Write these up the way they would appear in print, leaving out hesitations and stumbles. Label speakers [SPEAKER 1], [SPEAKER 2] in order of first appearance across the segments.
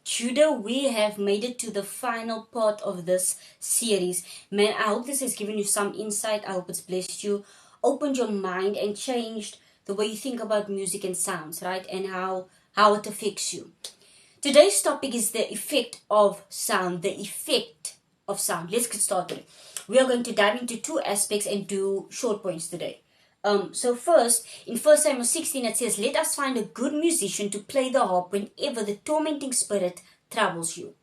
[SPEAKER 1] Judah, we have made it to the final part of this series. Man, I hope this has given you some insight. I hope it's blessed you, opened your mind, and changed the way you think about music and sounds, right? And how it affects you. Today's topic is the effect of sound. The effect of sound. Let's get started. We are going to dive into two aspects and do short points today. So first, in 1 Samuel 16, it says, "Let us find a good musician to play the harp whenever the tormenting spirit troubles you.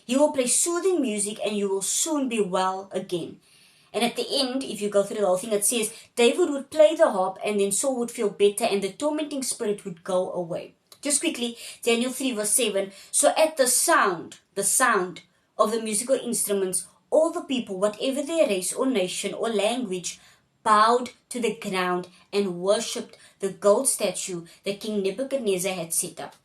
[SPEAKER 1] He will play soothing music and you will soon be well again." And at the end, if you go through the whole thing, it says, David would play the harp and then Saul would feel better and the tormenting spirit would go away. Just quickly, Daniel 3 verse 7, "So at the sound of the musical instruments, all the people, whatever their race or nation or language, bowed to the ground and worshipped the gold statue that King Nebuchadnezzar had set up."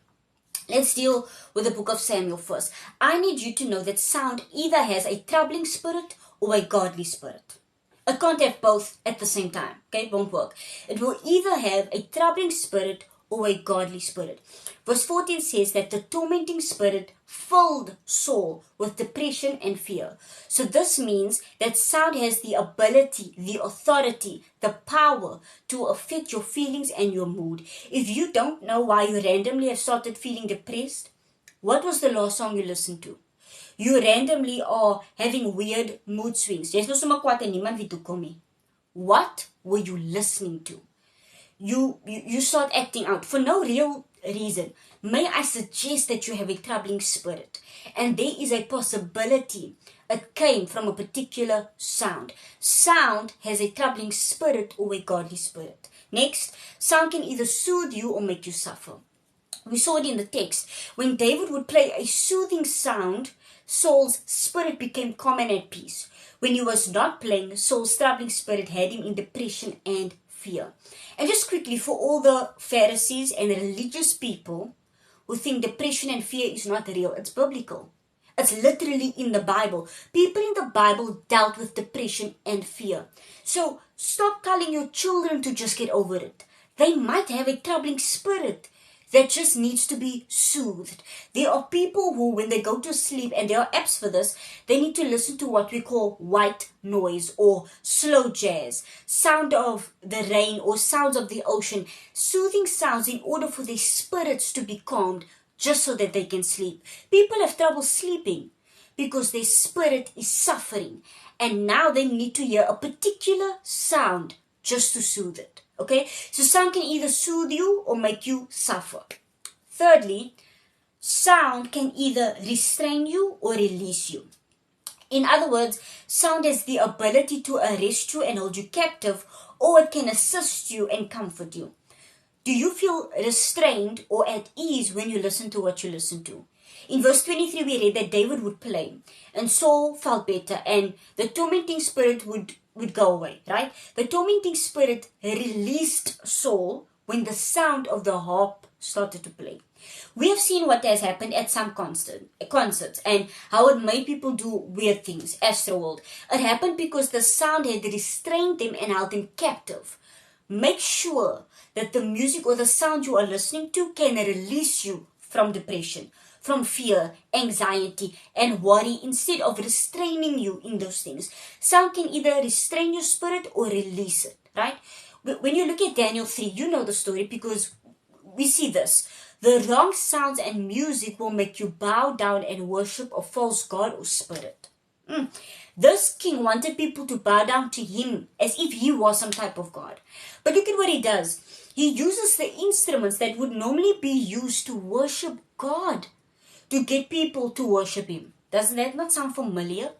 [SPEAKER 1] Let's deal with the book of Samuel first. I need you to know that sound either has a troubling spirit or a godly spirit. It can't have both at the same time. Okay, it won't work. It will either have a troubling spirit or a godly spirit. Verse 14 says that the tormenting spirit filled Saul with depression and fear. So this means that sound has the ability, the authority, the power to affect your feelings and your mood. If you don't know why you randomly have started feeling depressed, what was the last song you listened to? You randomly are having weird mood swings. What were you listening to? You start acting out for no real reason. May I suggest that you have a troubling spirit, and there is a possibility it came from a particular sound. Sound has a troubling spirit or a godly spirit. Next, sound can either soothe you or make you suffer. We saw it in the text. When David would play a soothing sound, Saul's spirit became calm and at peace. When he was not playing, Saul's troubling spirit had him in depression and fear. And just quickly, for all the Pharisees and religious people who think depression and fear is not real, it's biblical. It's literally in the Bible. People in the Bible dealt with depression and fear. So stop telling your children to just get over it. They might have a troubling spirit that just needs to be soothed. There are people who, when they go to sleep, and there are apps for this, they need to listen to what we call white noise or slow jazz, sound of the rain or sounds of the ocean, soothing sounds in order for their spirits to be calmed just so that they can sleep. People have trouble sleeping because their spirit is suffering, and now they need to hear a particular sound just to soothe it. Okay, so sound can either soothe you or make you suffer. Thirdly, sound can either restrain you or release you. In other words, sound has the ability to arrest you and hold you captive, or it can assist you and comfort you. Do you feel restrained or at ease when you listen to what you listen to? In verse 23, we read that David would play, and Saul felt better, and the tormenting spirit would go away, right? The tormenting spirit released Saul when the sound of the harp started to play. We have seen what has happened at some concerts and how it made people do weird things. Astroworld. It happened because the sound had restrained them and held them captive. Make sure that the music or the sound you are listening to can release you from depression, from fear, anxiety, and worry, instead of restraining you in those things. Sound can either restrain your spirit or release it, right? When you look at Daniel 3, you know the story because we see this. The wrong sounds and music will make you bow down and worship a false god or spirit. This king wanted people to bow down to him as if he was some type of god. But look at what he does. He uses the instruments that would normally be used to worship God to get people to worship him. Doesn't that not sound familiar?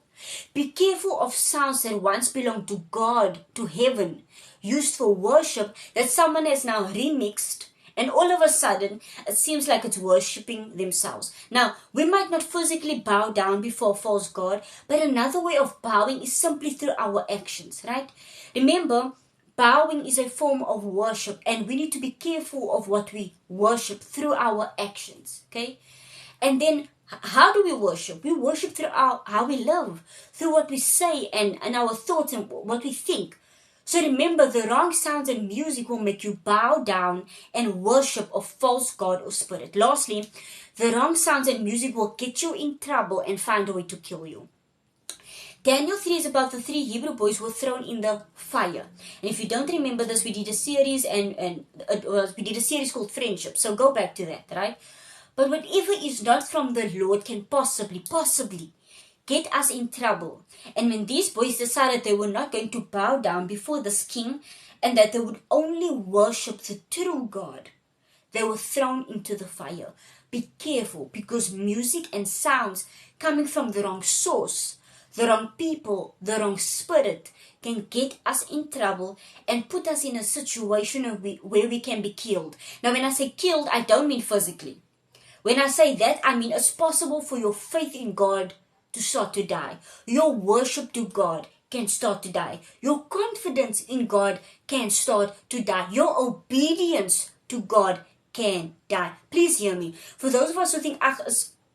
[SPEAKER 1] Be careful of sounds that once belonged to God, to heaven, used for worship, that someone has now remixed, and all of a sudden it seems like it's worshipping themselves. Now, we might not physically bow down before a false god, but another way of bowing is simply through our actions, right? Remember, Bowing is a form of worship, and we need to be careful of what we worship through our actions. Okay? And then how do we worship? We worship through how we live, through what we say and our thoughts and what we think. So remember, the wrong sounds and music will make you bow down and worship a false god or spirit. Lastly, the wrong sounds and music will get you in trouble and find a way to kill you. Daniel 3 is about the 3 Hebrew boys who were thrown in the fire. And if you don't remember this, we did a series we did a series called Friendship. So go back to that, right? But whatever is not from the Lord can possibly get us in trouble. And when these boys decided they were not going to bow down before this king and that they would only worship the true God, they were thrown into the fire. Be careful, because music and sounds coming from the wrong source, the wrong people, the wrong spirit can get us in trouble and put us in a situation where we can be killed. Now, when I say killed, I don't mean physically. When I say that, I mean it's possible for your faith in God to start to die. Your worship to God can start to die. Your confidence in God can start to die. Your obedience to God can die. Please hear me. For those of us who think,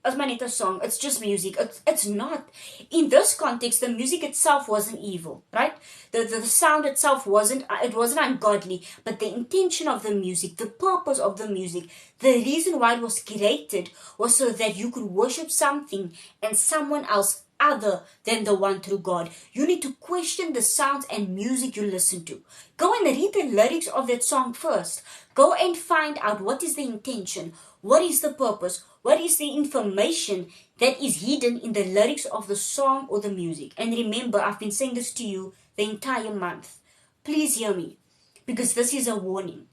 [SPEAKER 1] as my net song, it's just music. It's not. In this context, the music itself wasn't evil, right? The sound itself wasn't ungodly, but the intention of the music, the purpose of the music, the reason why it was created was so that you could worship something and someone else other than the one true God. You need to question the sounds and music you listen to. Go and read the lyrics of that song first. Go and find out what is the intention, what is the purpose, what is the information that is hidden in the lyrics of the song or the music. And remember, I've been saying this to you the entire month. Please hear me, because this is a warning.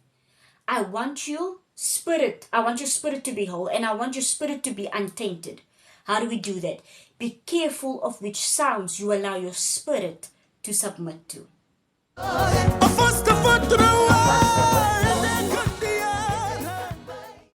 [SPEAKER 1] I want your spirit to be whole, and I want your spirit to be untainted. How do we do that? Be careful of which sounds you allow your spirit to submit to.